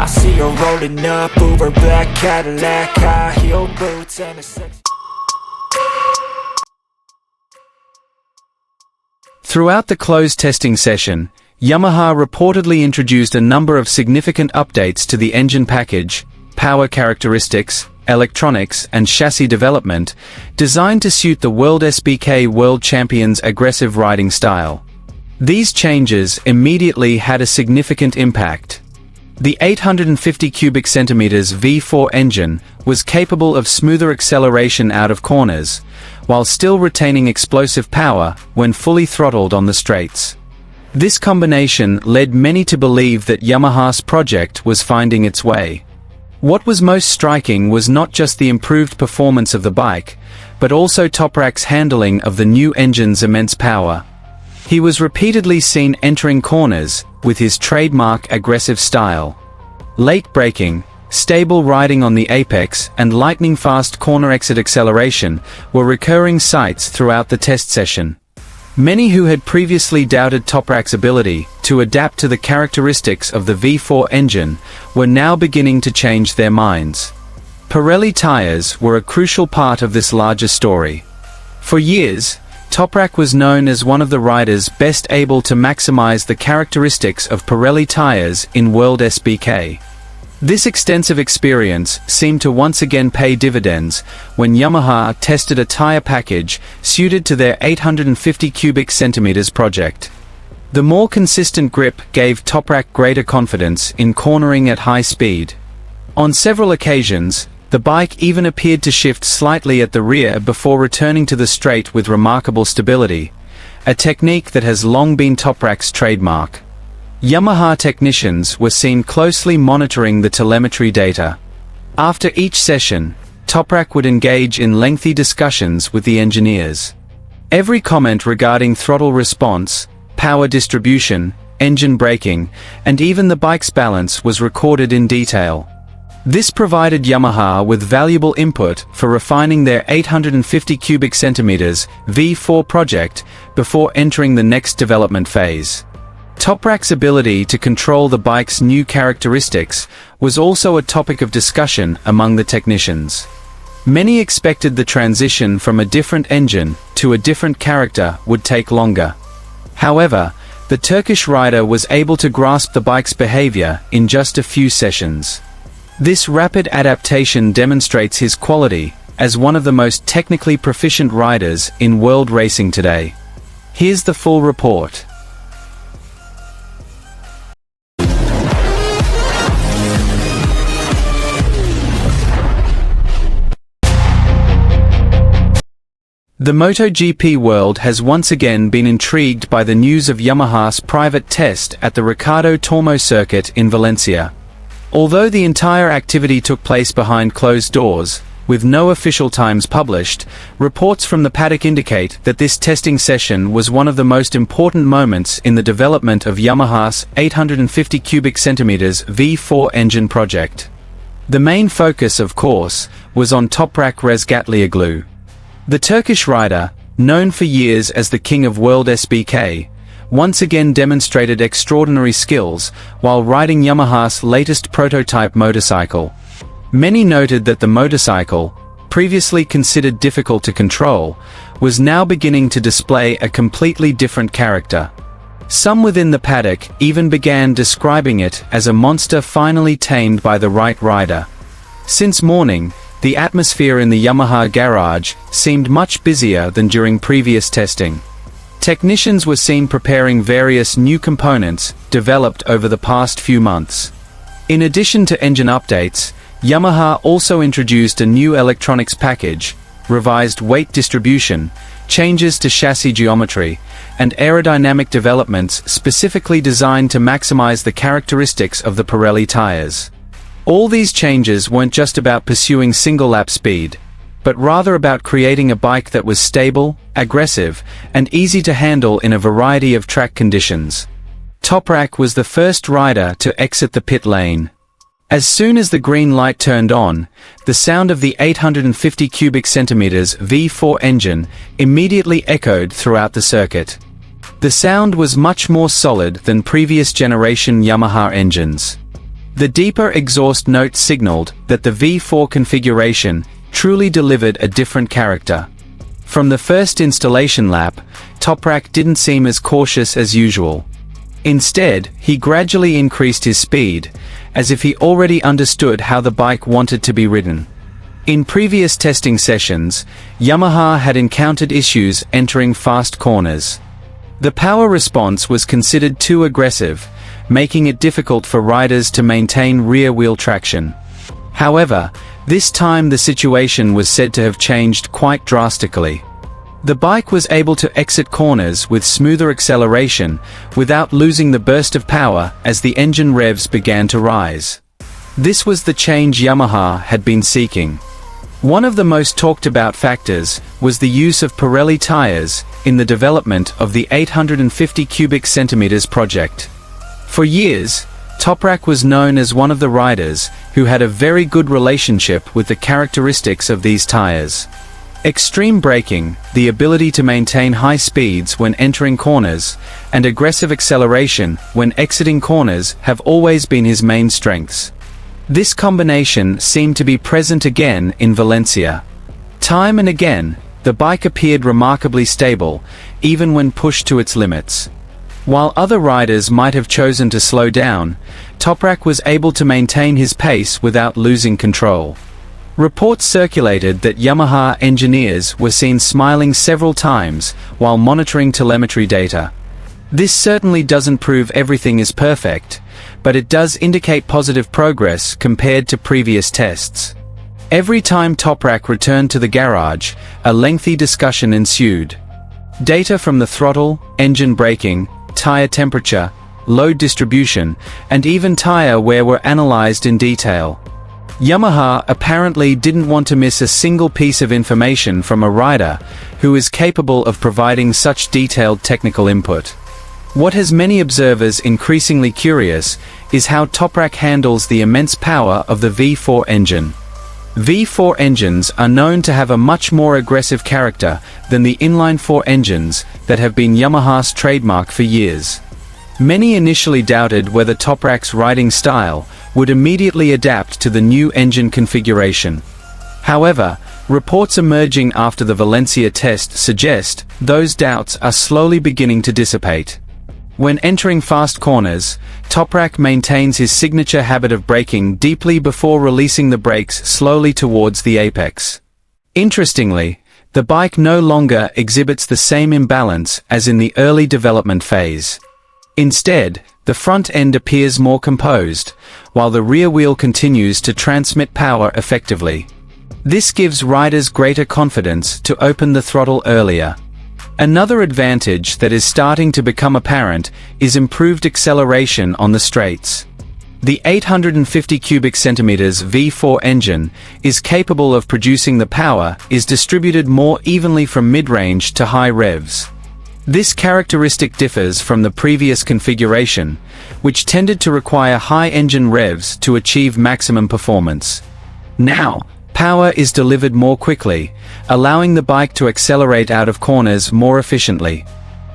I see her rolling up, Uber black Cadillac, high heel boots and a sex. Throughout the closed testing session, Yamaha reportedly introduced a number of significant updates to the engine package, power characteristics, electronics, and chassis development, designed to suit the World SBK World Champion's aggressive riding style. These changes immediately had a significant impact. The 850 cubic centimeters V4 engine was capable of smoother acceleration out of corners, while still retaining explosive power when fully throttled on the straights. This combination led many to believe that Yamaha's project was finding its way. What was most striking was not just the improved performance of the bike, but also Toprak's handling of the new engine's immense power. He was repeatedly seen entering corners with his trademark aggressive style. Late braking, stable riding on the apex, and lightning-fast corner exit acceleration were recurring sights throughout the test session. Many who had previously doubted Toprak's ability to adapt to the characteristics of the V4 engine were now beginning to change their minds. Pirelli tires were a crucial part of this larger story. For years, Toprak was known as one of the riders best able to maximize the characteristics of Pirelli tires in World SBK. This extensive experience seemed to once again pay dividends when Yamaha tested a tire package suited to their 850 cubic centimeters project. The more consistent grip gave Toprak greater confidence in cornering at high speed. On several occasions, the bike even appeared to shift slightly at the rear before returning to the straight with remarkable stability, a technique that has long been Toprak's trademark. Yamaha technicians were seen closely monitoring the telemetry data. After each session, Toprak would engage in lengthy discussions with the engineers. Every comment regarding throttle response, power distribution, engine braking, and even the bike's balance was recorded in detail. This provided Yamaha with valuable input for refining their 850 cubic centimeters V4 project before entering the next development phase. Toprak's ability to control the bike's new characteristics was also a topic of discussion among the technicians. Many expected the transition from a different engine to a different character would take longer. However, the Turkish rider was able to grasp the bike's behavior in just a few sessions. This rapid adaptation demonstrates his quality as one of the most technically proficient riders in world racing today. Here's the full report. The Motogp world has once again been intrigued by the news of Yamaha's private test at the Ricardo Tormo circuit in Valencia. Although the entire activity took place behind closed doors, with no official times published, reports from the paddock indicate that this testing session was one of the most important moments in the development of Yamaha's 850 cubic centimeters V4 engine project. The main focus, of course, was on Toprak Rezgatlioglu. The Turkish rider, known for years as the king of World SBK, once again demonstrated extraordinary skills while riding Yamaha's latest prototype motorcycle. Many noted that the motorcycle, previously considered difficult to control, was now beginning to display a completely different character. Some within the paddock even began describing it as a monster finally tamed by the right rider. Since morning, the atmosphere in the Yamaha garage seemed much busier than during previous testing. Technicians were seen preparing various new components developed over the past few months. In addition to engine updates, Yamaha also introduced a new electronics package, revised weight distribution, changes to chassis geometry, and aerodynamic developments specifically designed to maximize the characteristics of the Pirelli tires. All these changes weren't just about pursuing single-lap speed, but rather about creating a bike that was stable, aggressive, and easy to handle in a variety of track conditions. Toprak was the first rider to exit the pit lane. As soon as the green light turned on, the sound of the 850 cubic centimeters V4 engine immediately echoed throughout the circuit. The sound was much more solid than previous generation Yamaha engines. The deeper exhaust note signaled that the V4 configuration truly delivered a different character. From the first installation lap, Toprak didn't seem as cautious as usual. Instead, he gradually increased his speed, as if he already understood how the bike wanted to be ridden. In previous testing sessions, Yamaha had encountered issues entering fast corners. The power response was considered too aggressive, making it difficult for riders to maintain rear-wheel traction. However, this time the situation was said to have changed quite drastically. The bike was able to exit corners with smoother acceleration without losing the burst of power as the engine revs began to rise. This was the change Yamaha had been seeking. One of the most talked about factors was the use of Pirelli tires in the development of the 850 cubic centimeters project. For years, Toprak was known as one of the riders who had a very good relationship with the characteristics of these tires. Extreme braking, the ability to maintain high speeds when entering corners, and aggressive acceleration when exiting corners have always been his main strengths. This combination seemed to be present again in Valencia. Time and again, the bike appeared remarkably stable, even when pushed to its limits. While other riders might have chosen to slow down, Toprak was able to maintain his pace without losing control. Reports circulated that Yamaha engineers were seen smiling several times while monitoring telemetry data. This certainly doesn't prove everything is perfect, but it does indicate positive progress compared to previous tests. Every time Toprak returned to the garage, a lengthy discussion ensued. Data from the throttle, engine braking, tire temperature, load distribution, and even tire wear were analyzed in detail. Yamaha apparently didn't want to miss a single piece of information from a rider who is capable of providing such detailed technical input. What has many observers increasingly curious is how Toprak handles the immense power of the V4 engine. V4 engines are known to have a much more aggressive character than the inline-4 engines that have been Yamaha's trademark for years. Many initially doubted whether Toprak's riding style would immediately adapt to the new engine configuration. However, reports emerging after the Valencia test suggest those doubts are slowly beginning to dissipate. When entering fast corners, Toprak maintains his signature habit of braking deeply before releasing the brakes slowly towards the apex. Interestingly, the bike no longer exhibits the same imbalance as in the early development phase. Instead, the front end appears more composed, while the rear wheel continues to transmit power effectively. This gives riders greater confidence to open the throttle earlier. Another advantage that is starting to become apparent is improved acceleration on the straights. The 850 cubic centimeters V4 engine is capable of producing the power is distributed more evenly from mid-range to high revs. This characteristic differs from the previous configuration, which tended to require high engine revs to achieve maximum performance. Now, power is delivered more quickly, allowing the bike to accelerate out of corners more efficiently.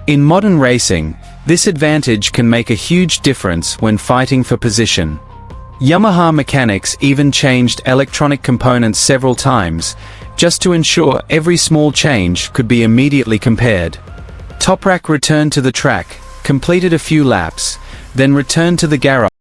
In modern racing, this advantage can make a huge difference when fighting for position. Yamaha mechanics even changed electronic components several times, just to ensure every small change could be immediately compared. Toprak returned to the track, completed a few laps, then returned to the garage.